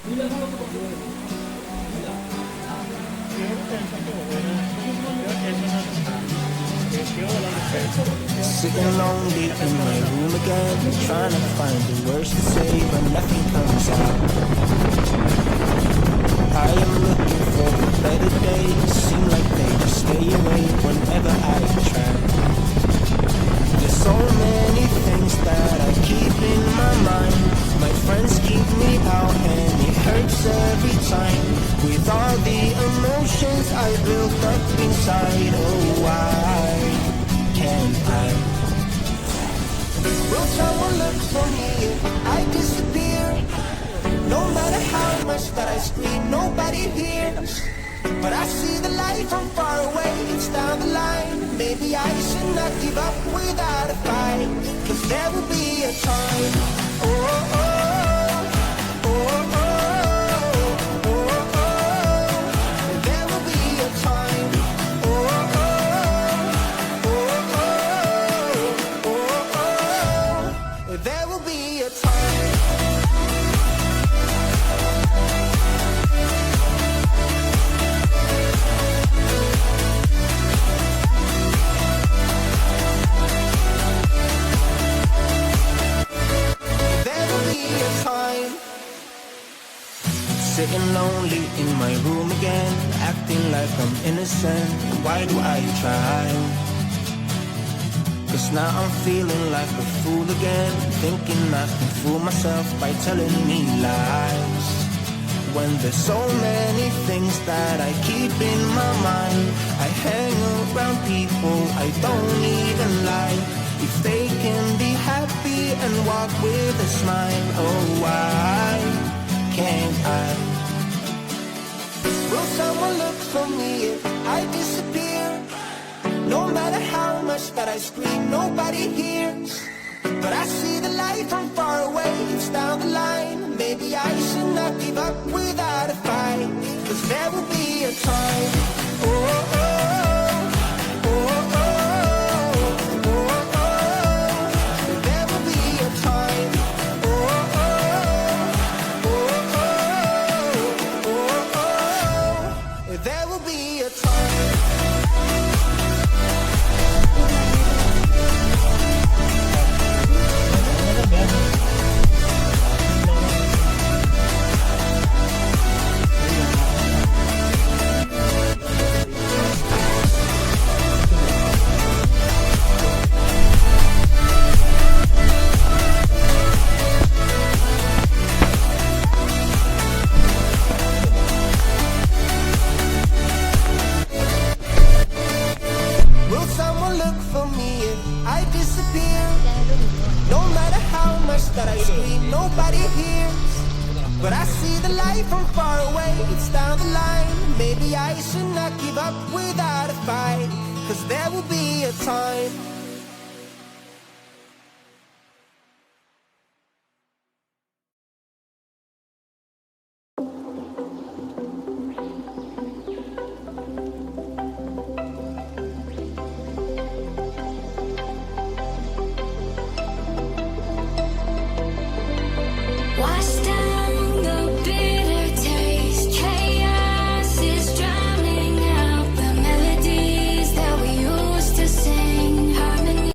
Sitting lonely in my room again, trying to find the words to say, but nothing comes out. I am looking for better days, seem like they just stay away whenever I try. There's so many things that I keep in my mind. My friends keep me out and it hurts every time. With all the emotions I built up inside, oh why can't I? Will someone look for me if I disappear? No matter how much that I scream, nobody hears. But I see the light from far away, it's down the line. Maybe I should not give up without a fight, 'cause there will be a time. Oh, oh, oh, oh, oh, oh, oh. There will be a time. Oh, oh, oh, oh, oh, oh. There will be a time. Sitting lonely in my room again, acting like I'm innocent. Why do I try? 'Cause now I'm feeling like a fool again, thinking I can fool myself by telling me lies. When there's so many things that I keep in my mind, I hang around people I don't even like. If they can be happy and walk with a smile, oh why can't I? Will someone look for me if I disappear? No matter how much that I scream, nobody hears. But I see the light from far away, it's down the line. Maybe I should not give up without a fight, 'cause there will be a time. Oh, oh, oh, oh, oh, oh, oh. There will be a time. Oh, oh, oh, oh, oh, oh. There will be a time. Will someone look for me if I disappear? No matter how much that I scream, nobody hears. But I see the light from far away, it's down the line. Maybe I should not give up without a fight, 'cause there will be a time.